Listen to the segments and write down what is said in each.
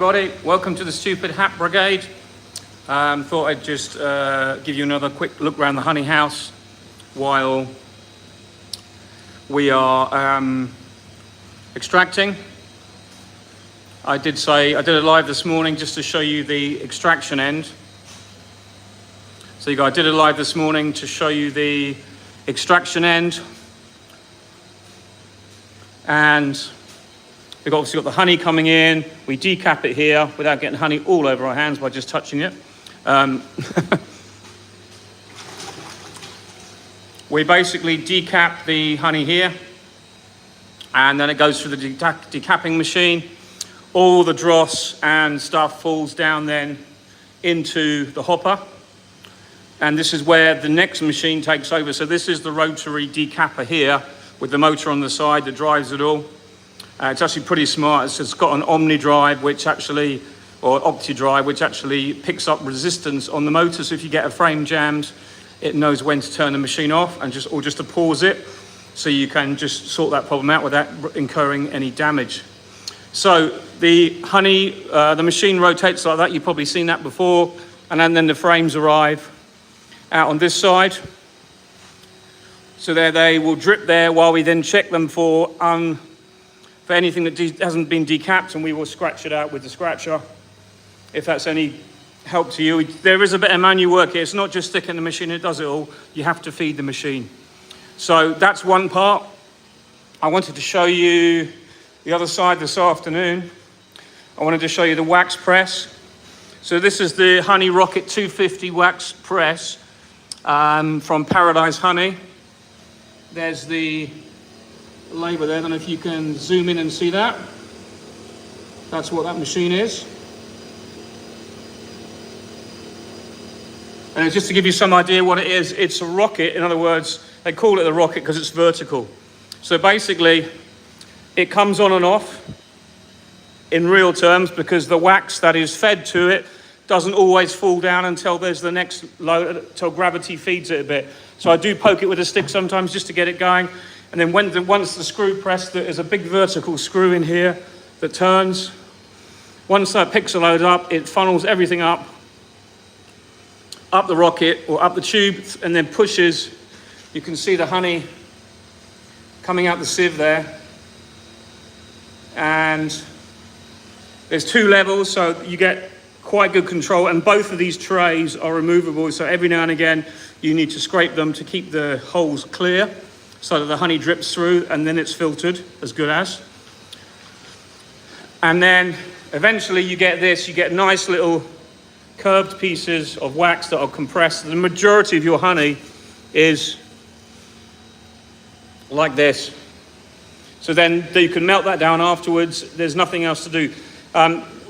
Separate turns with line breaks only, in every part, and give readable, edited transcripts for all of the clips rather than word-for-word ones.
Everybody, welcome to the Stupid Hat Brigade. Thought I'd just give you another quick look around the honey house while we are extracting. I did it live this morning just to show you the extraction end. So I did it live this morning to show you the extraction end. And we've obviously got the honey coming in. We decap it here without getting honey all over our hands by just touching it. We basically decap the honey here, and then it goes through the decapping machine. All the dross and stuff falls down then into the hopper. And this is where the next machine takes over. So this is the rotary decapper here with the motor on the side that drives it all. It's actually pretty smart. It's got an omni drive, or opti drive, which actually picks up resistance on the motor. So if you get a frame jammed, it knows when to turn the machine off or just to pause it. So you can just sort that problem out without incurring any damage. So the honey, the machine rotates like that. You've probably seen that before. And then the frames arrive out on this side. So there they will drip there while we then check them for anything that hasn't been decapped, and we will scratch it out with the scratcher, if that's any help to you. There is a bit of manual work here. It's not just sticking the machine, it does it all. You have to feed the machine. So that's one part. I wanted to show you the other side this afternoon. I wanted to show you the wax press. So this is the Honey Rocket 250 wax press from Paradise Honey. There's the label there. I don't know if you can zoom in and see that. That's what that machine is. And just to give you some idea what it is, it's a rocket. In other words, they call it the rocket because it's vertical. So basically, it comes on and off in real terms because the wax that is fed to it doesn't always fall down until there's the next load, until gravity feeds it a bit. So I do poke it with a stick sometimes just to get it going. And then once the screw pressed, there's a big vertical screw in here that turns. Once that picks a load up, it funnels everything up the rocket or up the tube, and then pushes. You can see the honey coming out the sieve there. And there's two levels, so you get quite good control. And both of these trays are removable, so every now and again, you need to scrape them to keep the holes clear, so that the honey drips through and then it's filtered as good as. And then eventually you get this, you get nice little curved pieces of wax that are compressed. The majority of your honey is like this. So then you can melt that down afterwards. There's nothing else to do.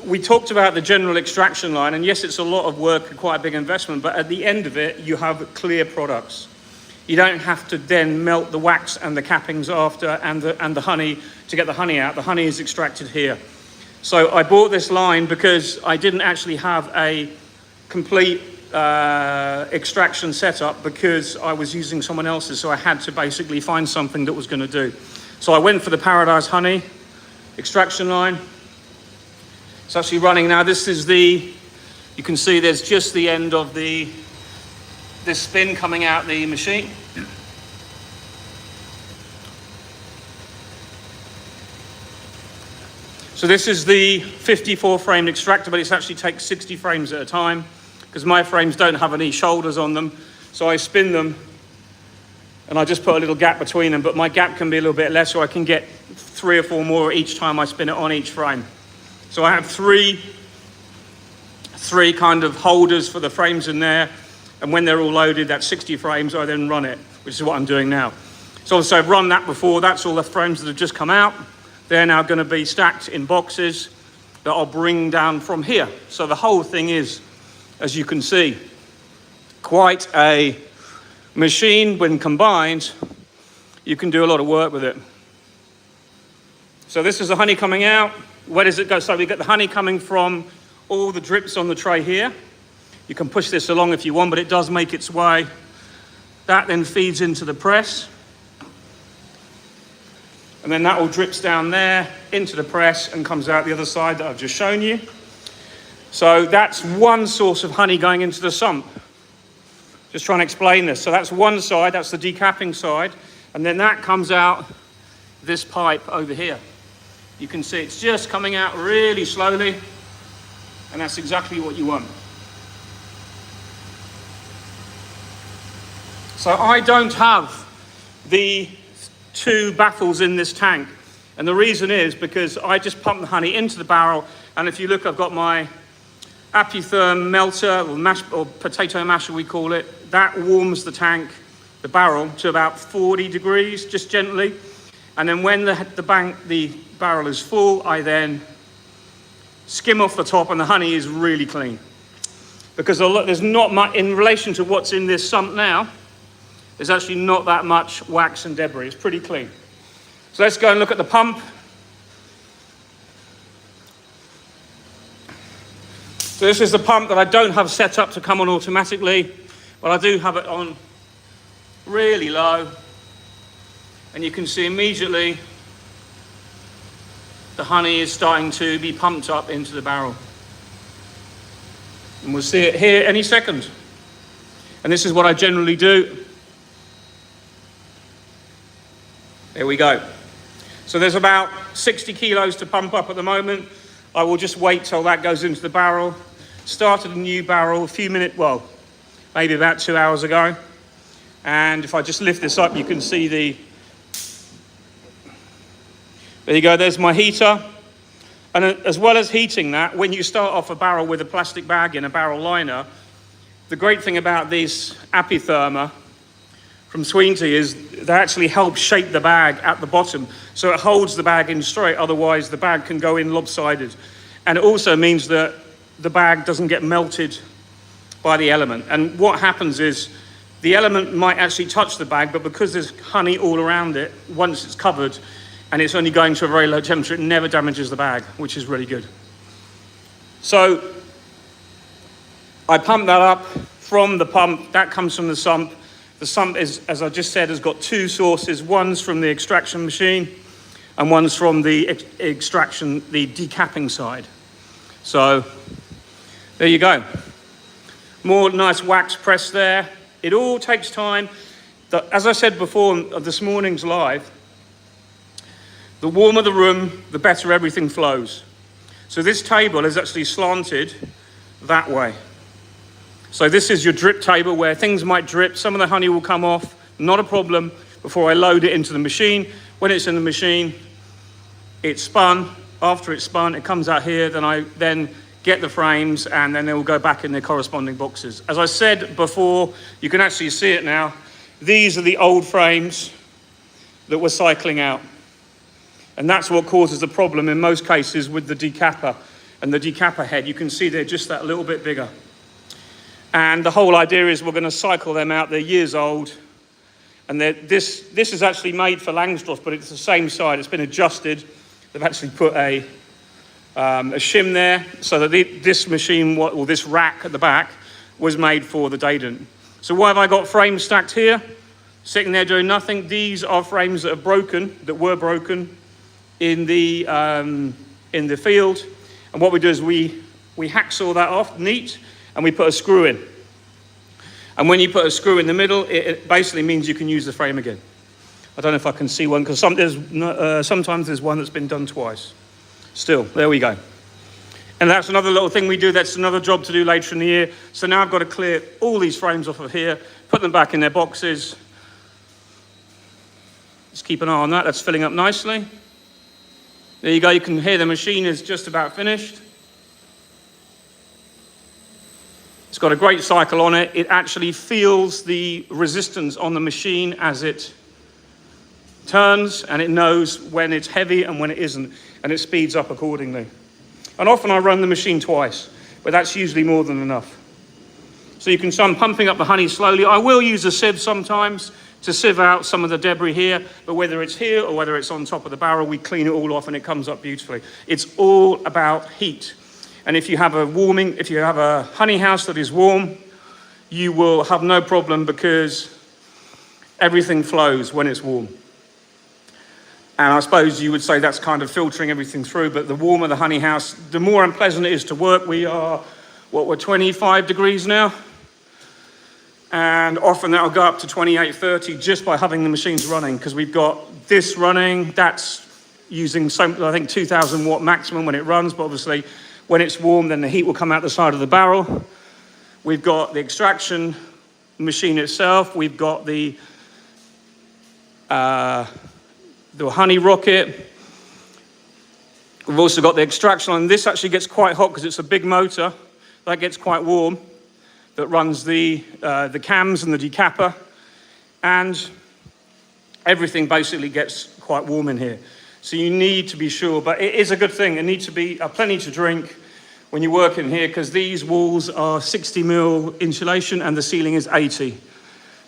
We talked about the general extraction line, and yes, it's a lot of work and quite a big investment, but at the end of it, you have clear products. You don't have to then melt the wax and the cappings after and the honey to get the honey out. The honey is extracted here. So I bought this line because I didn't actually have a complete extraction setup because I was using someone else's, so I had to basically find something that was going to do. So I went for the Paradise Honey extraction line. It's actually running now. This is you can see there's just the end of this spin coming out the machine. So this is the 54 frame extractor, but it actually takes 60 frames at a time because my frames don't have any shoulders on them. So I spin them and I just put a little gap between them, but my gap can be a little bit less, so I can get 3 or 4 more each time I spin it on each frame. So I have three kind of holders for the frames in there. And when they're all loaded, that's 60 frames, I then run it, which is what I'm doing now. So obviously I've run that before. That's all the frames that have just come out. They're now going to be stacked in boxes that I'll bring down from here. So the whole thing is, as you can see, quite a machine. When combined, you can do a lot of work with it. So this is the honey coming out. Where does it go? So we get the honey coming from all the drips on the tray here. You can push this along if you want, but it does make its way. That then feeds into the press. And then that all drips down there into the press and comes out the other side that I've just shown you. So that's one source of honey going into the sump. Just trying to explain this. So that's one side, that's the decapping side, and then that comes out this pipe over here. You can see it's just coming out really slowly, and that's exactly what you want. So I don't have the two baffles in this tank, and the reason is because I just pump the honey into the barrel, and if you look, I've got my Apitherm melter, or potato masher we call it. That warms the tank, the barrel, to about 40 degrees, just gently. And then when the barrel is full, I then skim off the top, and the honey is really clean. Because there's not much, in relation to what's in this sump now, there's actually not that much wax and debris. It's pretty clean. So let's go and look at the pump. So this is the pump that I don't have set up to come on automatically, but I do have it on really low. And you can see immediately the honey is starting to be pumped up into the barrel. And we'll see it here any second. And this is what I generally do. There we go. So there's about 60 kilos to pump up at the moment. I will just wait till that goes into the barrel. Started a new barrel a few minutes, well, maybe about 2 hours ago. And if I just lift this up, you can see there you go, there's my heater. And as well as heating that, when you start off a barrel with a plastic bag in a barrel liner, the great thing about these Apitherma from Sweenty is they actually help shape the bag at the bottom. So it holds the bag in straight, otherwise the bag can go in lopsided. And it also means that the bag doesn't get melted by the element. And what happens is the element might actually touch the bag, but because there's honey all around it, once it's covered and it's only going to a very low temperature, it never damages the bag, which is really good. So I pump that up from the pump. That comes from the sump. The sump is, as I just said, has got two sources. One's from the extraction machine and one's from the extraction, the decapping side. So there you go. More nice wax press there. It all takes time. As I said before of this morning's live, the warmer the room, the better everything flows. So this table is actually slanted that way. So this is your drip table where things might drip. Some of the honey will come off, not a problem, before I load it into the machine. When it's in the machine, it's spun. After it's spun, it comes out here. Then I get the frames, and then they will go back in their corresponding boxes. As I said before, you can actually see it now. These are the old frames that were cycling out. And that's what causes the problem in most cases with the decapper and the decapper head. You can see they're just that little bit bigger. And the whole idea is we're going to cycle them out. They're years old. And this is actually made for Langstroth, but it's the same side. It's been adjusted. They've actually put a shim there so that this machine, or this rack at the back, was made for the Dadant. So why have I got frames stacked here, sitting there doing nothing? These are frames that were broken in the field. And what we do is we hacksaw that off neat, and we put a screw in. And when you put a screw in the middle, it basically means you can use the frame again. I don't know if I can see one, because sometimes there's one that's been done twice. Still, there we go. And that's another little thing we do. That's another job to do later in the year. So now I've got to clear all these frames off of here, put them back in their boxes. Just keep an eye on that. That's filling up nicely. There you go. You can hear the machine is just about finished. It's got a great cycle on it. It actually feels the resistance on the machine as it turns, and it knows when it's heavy and when it isn't, and it speeds up accordingly. And often I run the machine twice, but that's usually more than enough. So you can see I'm pumping up the honey slowly. I will use a sieve sometimes to sieve out some of the debris here, but whether it's here or whether it's on top of the barrel, we clean it all off and it comes up beautifully. It's all about heat. And if you have a honey house that is warm, you will have no problem because everything flows when it's warm. And I suppose you would say that's kind of filtering everything through, but the warmer the honey house, the more unpleasant it is to work. We are, we're 25 degrees now. And often that'll go up to 28, 30 just by having the machines running, because we've got this running, that's using, I think 2,000 watt maximum when it runs, but obviously when it's warm, then the heat will come out the side of the barrel. We've got the extraction machine itself. We've got the honey rocket. We've also got the extraction line. This actually gets quite hot because it's a big motor. That gets quite warm. That runs the cams and the decapper. And everything basically gets quite warm in here. So you need to be sure, but it is a good thing. It needs to be plenty to drink when you work in here, because these walls are 60 mil insulation and the ceiling is 80.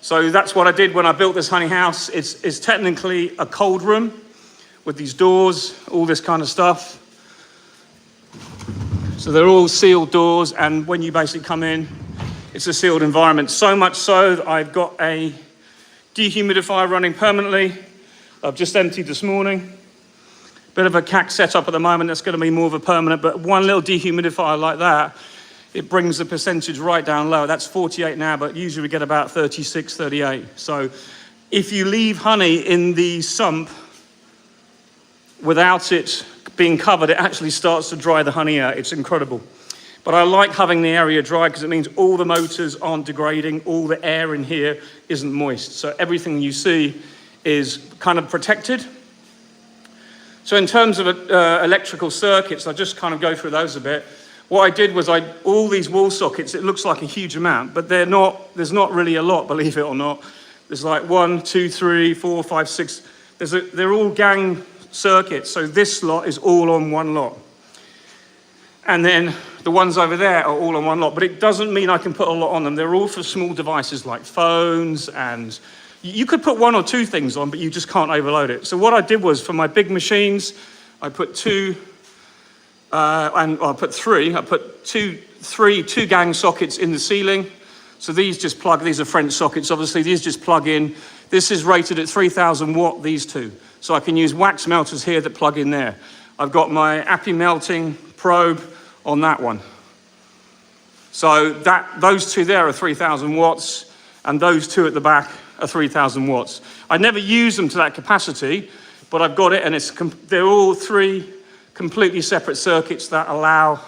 So that's what I did when I built this honey house. It's technically a cold room with these doors, all this kind of stuff. So they're all sealed doors, and when you basically come in, it's a sealed environment. So much so that I've got a dehumidifier running permanently. I've just emptied this morning. Bit of a CAC setup at the moment. That's going to be more of a permanent, but one little dehumidifier like that, it brings the percentage right down low. That's 48 now, but usually we get about 36, 38. So if you leave honey in the sump without it being covered, it actually starts to dry the honey out. It's incredible. But I like having the area dry because it means all the motors aren't degrading, all the air in here isn't moist. So everything you see is kind of protected. So in terms of electrical circuits, I just kind of go through those a bit. What I did was all these wall sockets, it looks like a huge amount, but there's not really a lot, believe it or not. There's like 1, 2, 3, 4, 5, 6. They're all gang circuits, so this lot is all on one lot. And then the ones over there are all on one lot, but it doesn't mean I can put a lot on them. They're all for small devices like phones, and you could put 1 or 2 things on, but you just can't overload it. So what I did was, for my big machines, I put 2, and I put 3. I put two gang sockets in the ceiling. So these just plug, these are French sockets, obviously. These just plug in. This is rated at 3,000 watt, these two. So I can use wax melters here that plug in there. I've got my Appy melting probe on that one. So those two there are 3,000 watts, and those two at the back are 3,000 watts. I never use them to that capacity, but I've got it, and they're all 3 completely separate circuits that allow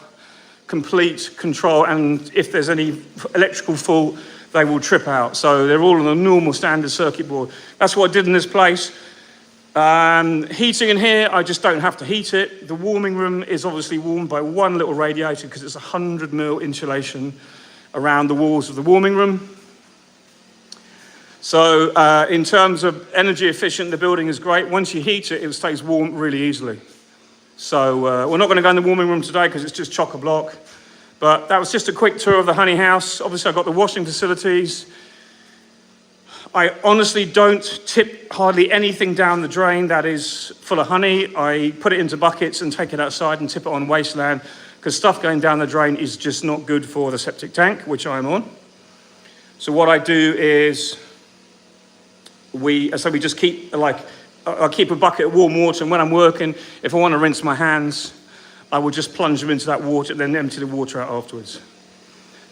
complete control, and if there's any electrical fault, they will trip out. So they're all on a normal standard circuit board. That's what I did in this place. Heating in here, I just don't have to heat it. The warming room is obviously warmed by one little radiator because it's 100 mil insulation around the walls of the warming room. So in terms of energy efficient, the building is great. Once you heat it, it stays warm really easily. So we're not going to go in the warming room today because it's just chock-a-block. But that was just a quick tour of the honey house. Obviously, I've got the washing facilities. I honestly don't tip hardly anything down the drain that is full of honey. I put it into buckets and take it outside and tip it on wasteland, because stuff going down the drain is just not good for the septic tank, which I'm on. So what I do is we just keep, I keep a bucket of warm water, and when I'm working, if I want to rinse my hands, I will just plunge them into that water, then empty the water out afterwards.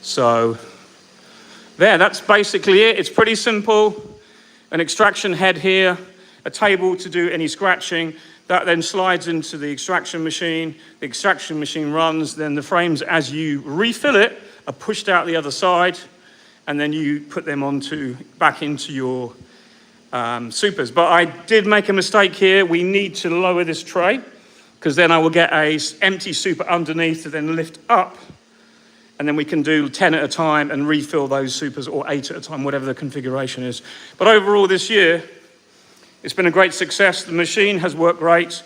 So there, that's basically it. It's pretty simple. An extraction head here, a table to do any scratching. That then slides into the extraction machine. The extraction machine runs. Then the frames, as you refill it, are pushed out the other side, and then you put them back into your supers. But I did make a mistake here. We need to lower this tray, because then I will get an empty super underneath to then lift up, and then we can do 10 at a time and refill those supers, or 8 at a time, whatever the configuration is. But overall this year, it's been a great success. The machine has worked great.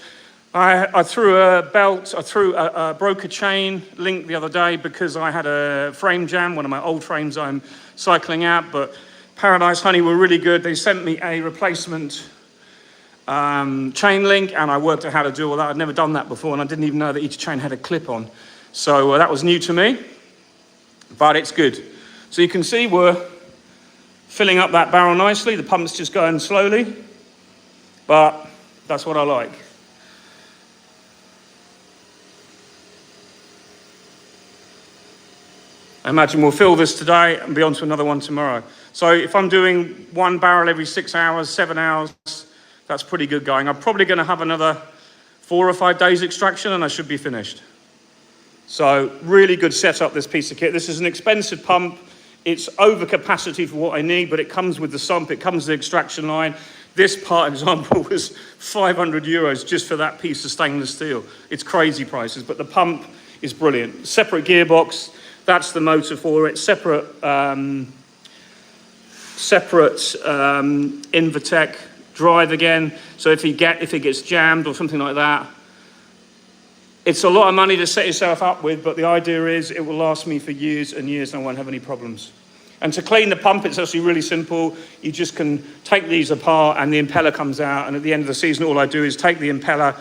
I threw a belt, broke a chain link the other day because I had a frame jam, one of my old frames I'm cycling out, but Paradise Honey were really good. They sent me a replacement chain link, and I worked out how to do all that. I'd never done that before, and I didn't even know that each chain had a clip on. So that was new to me, but it's good. So you can see we're filling up that barrel nicely. The pump's just going slowly, but That's what I like. I imagine we'll fill this today and be on to another one tomorrow. So if I'm doing 1 barrel every 6 hours, 7 hours, that's pretty good going. I'm probably going to have another 4 or 5 days extraction and I should be finished. So really good setup, this piece of kit. This is an expensive pump. It's over capacity for what I need, but it comes with the sump, it comes with the extraction line. This part example was 500 euros just for that piece of stainless steel. It's crazy prices, but the pump is brilliant. Separate gearbox, that's the motor for it. Separate Invertech drive again. So if it gets jammed or something like that, it's a lot of money to set yourself up with, but the idea is it will last me for years and years and I won't have any problems. And to clean the pump, it's actually really simple. You just can take these apart and the impeller comes out, and at the end of the season, all I do is take the impeller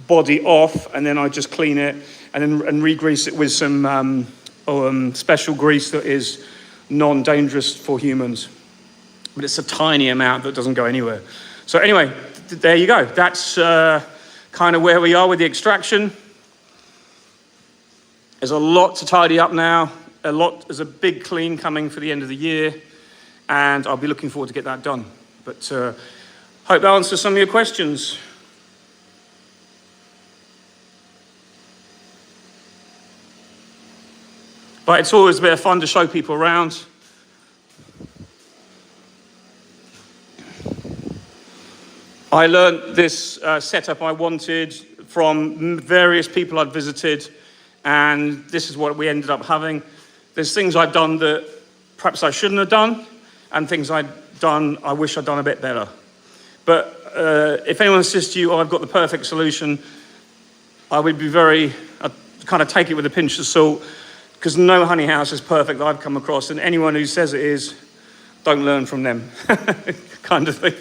body off and then I just clean it and re-grease it with some special grease that is non-dangerous for humans. But it's a tiny amount that doesn't go anywhere. So anyway, there you go. That's kind of where we are with the extraction. There's a lot to tidy up now. There's a big clean coming for the end of the year, and I'll be looking forward to get that done. But hope that answers some of your questions. But it's always a bit of fun to show people around. I learned this setup I wanted from various people I'd visited, and this is what we ended up having. There's things I've done that perhaps I shouldn't have done, and things I've done I wish I'd done a bit better. But if anyone says to you, oh, I've got the perfect solution, I would be I'd kind of take it with a pinch of salt, because no honey house is perfect that I've come across, and anyone who says it is, don't learn from them, kind of thing.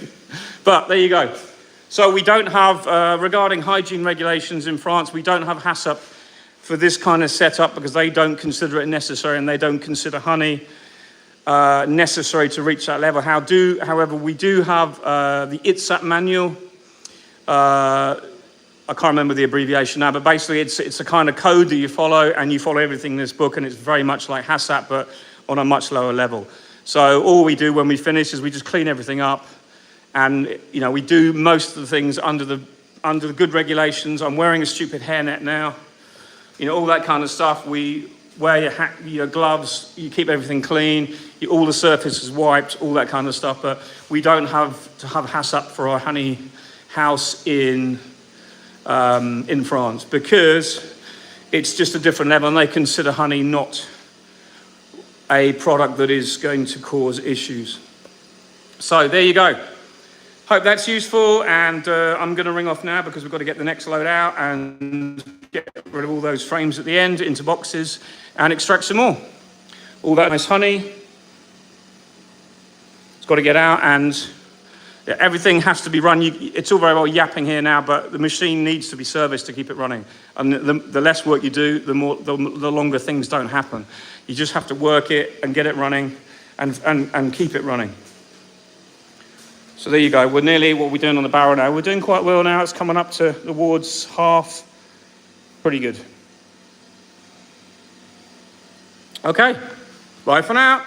But there you go. So we don't have, regarding hygiene regulations in France, we don't have HACCP for this kind of setup because they don't consider it necessary and they don't consider honey necessary to reach that level. However, we do have the ITSAT manual. I can't remember the abbreviation now, but basically it's a kind of code that you follow, and you follow everything in this book, and it's very much like HACCP, but on a much lower level. So all we do when we finish is we just clean everything up, and we do most of the things under the good regulations. I'm wearing a stupid hairnet now, all that kind of stuff. We wear your gloves, you keep everything clean, all the surface is wiped, all that kind of stuff. But we don't have to have HACCP for our honey house in France, because it's just a different level, and they consider honey not a product that is going to cause issues. So there you go. Hope that's useful, and I'm going to ring off now because we've got to get the next load out and get rid of all those frames at the end into boxes and extract some more. All that nice honey, it's got to get out, and everything has to be run. It's all very well yapping here now, but the machine needs to be serviced to keep it running. And the less work you do, the longer things don't happen. You just have to work it and get it running and keep it running. So there you go. We're nearly what we're doing on the barrel now. We're doing quite well now. It's coming up towards half. Pretty good. Okay. Bye for now.